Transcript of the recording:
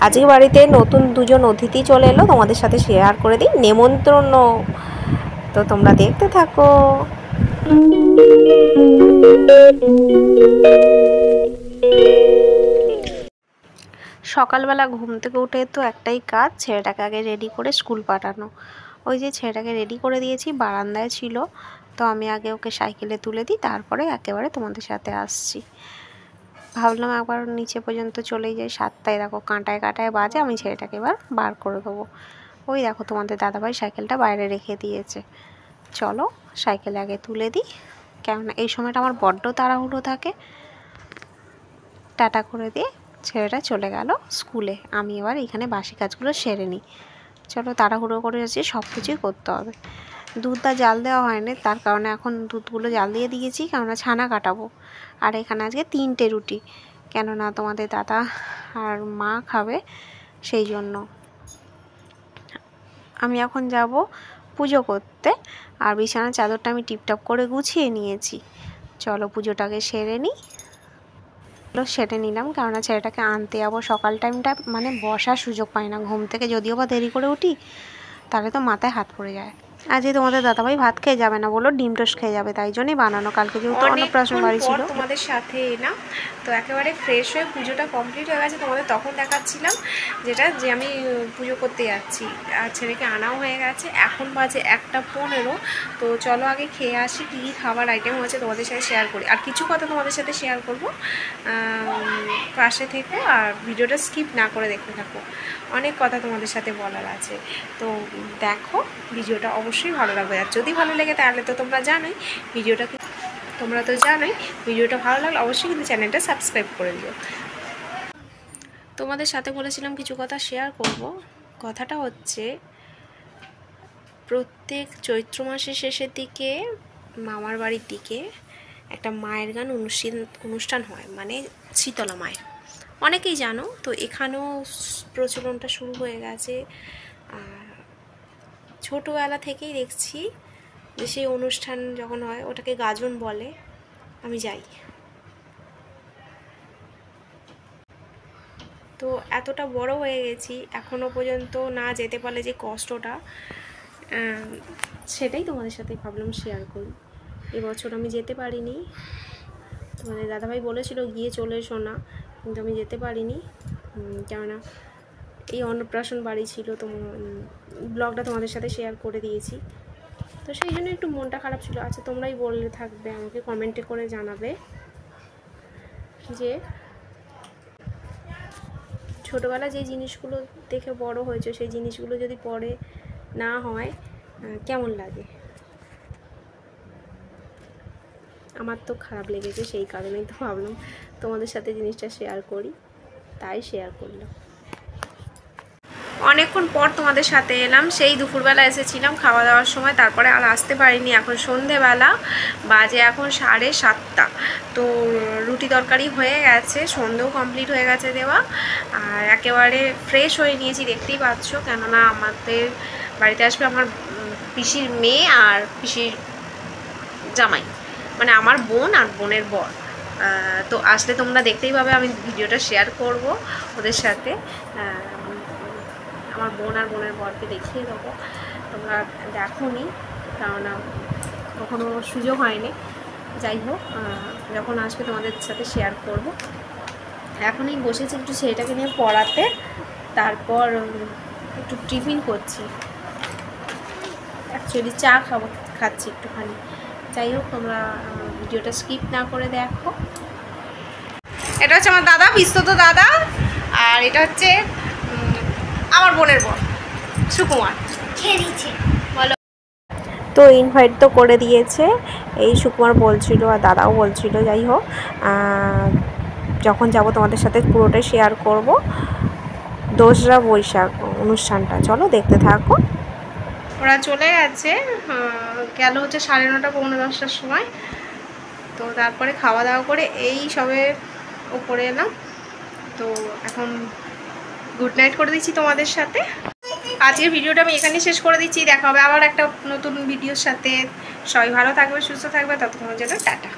আজকে বাড়িতে নতুন দুজন অতিথি চলে এলো, তোমাদের সাথে শেয়ার করে দিই। নেমন্ত্রণ, তো তোমরা দেখতে থাকো। সকালবেলা ঘুম থেকে উঠে তো একটাই কাজ, ছেলেটাকে আগে রেডি করে স্কুল পাঠানো। ওই যে ছেলেটাকে রেডি করে দিয়েছি, বারান্দায় ছিল, তো আমি আগে ওকে সাইকেলে তুলে দিই, তারপরে একেবারে তোমাদের সাথে আসছি। ভাবলাম একবার নিচে পর্যন্ত চলেই যাই। 7টায় দেখো কাঁটায় কাঁটায় বাজে, আমি ছেলেটাকে এবার বার করে দেবো। ওই দেখো তোমাদের দাদাভাই সাইকেলটা বাইরে রেখে দিয়েছে। চলো সাইকেলে আগে তুলে দিই, কেননা এই সময়টা আমার বড্ড তাড়াহুড়ো থাকে। টাটা করে দিয়ে ছেলেটা চলে গেল স্কুলে। আমি এবার এখানে বাসি কাজগুলো সেরে নিই। চলো, তাড়াহুড়ো করে যাচ্ছি, সব কিছুই করতে হবে। দুধটা জাল দেওয়া হয়নি, তার কারণে এখন দুধগুলো জাল দিয়ে দিয়েছি, কেননা ছানা কাটাবো। আর এখানে আজকে 3টে রুটি, কেননা তোমাদের দাদা আর মা খাবে, সেই জন্য। আমি এখন যাব পুজো করতে, আর বিছানার চাদরটা আমি টিপটপ করে গুছিয়ে নিয়েছি। চলো পুজোটাকে সেরে নিই। সেরে নিলাম, কেননা ছেলেটাকে আনতে যাবো। সকাল টাইমটা মানে বসার সুযোগ পাই না, ঘুম থেকে যদিও বা দেরি করে উঠি, তাহলে তো মাথায় হাত পড়ে যায়। আজকে তোমাদের দাদাভাই ভাত খেয়ে যাবে না, বলো ডিম টোস্ট খেয়ে যাবে, তাই জন্যই বানানো। কালকে যেহেতু অন্নপ্রাশন বাড়ি ছিল। তোমাদের সাথে এলাম, তো একেবারে ফ্রেশ হয়ে পুজোটা কমপ্লিট হয়ে গেছে। তোমাদের তখন দেখাচ্ছিলাম যে আমি পুজো করতে যাচ্ছি, আর ছেলেকে আনাও হয়ে গেছে। এখন বাজে 1:15। তো চলো আগে খেয়ে আসি, কী কী খাবার আইটেম হয়েছে তোমাদের সাথে শেয়ার করি। আর কিছু কথা তোমাদের সাথে শেয়ার করবো, পাশে থেকো আর ভিডিওটা স্কিপ না করে দেখতে থাকো। অনেক কথা তোমাদের সাথে বলার আছে, তো দেখো ভিডিওটা অবশ্যই ভালো লাগবে। আর যদি ভালো লেগে তাহলে তো তোমরা জানোই ভিডিওটা ভালো লাগলে অবশ্যই কিন্তু চ্যানেলটা সাবস্ক্রাইব করে দিও। তোমাদের সাথে বলেছিলাম কিছু কথা শেয়ার করব। কথাটা হচ্ছে, প্রত্যেক চৈত্র মাসের শেষের দিকে মামার বাড়ির দিকে একটা মায়ের গান অনুষ্ঠান হয়, মানে শীতলা মায়ের। অনেকেই জানো, তো এখানেও প্রচলনটা শুরু হয়ে গেছে। ছোটোবেলা থেকেই দেখছি যে সেই অনুষ্ঠান যখন হয়, ওটাকে গাজন বলে, আমি যাই। তো এতটা বড় হয়ে গেছি, এখনও পর্যন্ত না যেতে পারলে যে কষ্টটা, সেটাই তোমাদের সাথে ভাবলাম শেয়ার করি। এবছর আমি যেতে পারিনি, তোমাদের দাদাভাই বলেছিল গিয়ে চলে এসো না, কিন্তু আমি যেতে পারিনি, কেননা এই অন্নপ্রাশন বাড়ি ছিল। তো ব্লগটা তোমাদের সাথে শেয়ার করে দিয়েছি, তো সেই জন্য একটু মনটা খারাপ ছিল। আচ্ছা, তোমরাই বললে থাকবে, আমাকে কমেন্টে করে জানাবে যে ছোটোবেলা যে জিনিসগুলো দেখে বড় হয়েছে, সেই জিনিসগুলো যদি পরে না হয় কেমন লাগে। আমার তো খারাপ লেগেছে, সেই কারণেই তো ভাবলাম তোমাদের সাথে জিনিসটা শেয়ার করি, তাই শেয়ার করলাম। অনেকক্ষণ পর তোমাদের সাথে এলাম, সেই দুপুরবেলা এসেছিলাম খাওয়া দাওয়ার সময়, তারপরে আর আসতে পারিনি। এখন সন্ধেবেলা বাজে, এখন 7:30। তো রুটি তরকারি হয়ে গেছে, সন্ধেও কমপ্লিট হয়ে গেছে দেওয়া, আর একেবারে ফ্রেশ হয়ে নিয়েছি, দেখতেই পাচ্ছ। কেননা আমাদের বাড়িতে আসবে আমার পিসির মেয়ে আর পিসির জামাই, মানে আমার বোন আর বোনের বর। তো আসলে তোমরা দেখতেই পাবে, আমি ভিডিওটা শেয়ার করব ওদের সাথে। আমার বোন আর বোনের বরকে দেখিয়ে দেবো, তোমরা দেখোনি, কেননা কখনো সুযোগ হয়নি। যাই হোক, যখন আসবে তোমাদের সাথে শেয়ার করব। এখনই বসেছি একটু ছেলেটাকে নিয়ে পড়াতে, তারপর একটু টিফিন করছি, অ্যাকচুয়ালি চা খাচ্ছি একটুখানি। যাই হোক, তোমরা ভিডিওটা স্কিপ না করে দেখো। এটা হচ্ছে আমার দাদা, বিশ্বত দাদা, আর এটা হচ্ছে আমার বোনের বর সুকুমার। বলো। তো ইনভাইট তো করে দিয়েছে, এই সুকুমার বলছিল আর দাদাও বলছিল। যাই হোক, যখন যাব তোমাদের সাথে পুরোটাই শেয়ার করব। 2রা বৈশাখ অনুষ্ঠানটা, চলো দেখতে থাকো। ওরা চলে গেছে, গেল হচ্ছে 9:30 পৌনে 10টার সময়। তো তারপরে খাওয়া দাওয়া করে এই সবে ওপরে এলাম। তো এখন গুড নাইট করে দিচ্ছি তোমাদের সাথে। আজকের ভিডিওটা আমি এখানেই শেষ করে দিচ্ছি, দেখা হবে আবার একটা নতুন ভিডিওর সাথে। সবাই ভালো থাকবে, সুস্থ থাকবে, ততক্ষণের জন্য টাটা।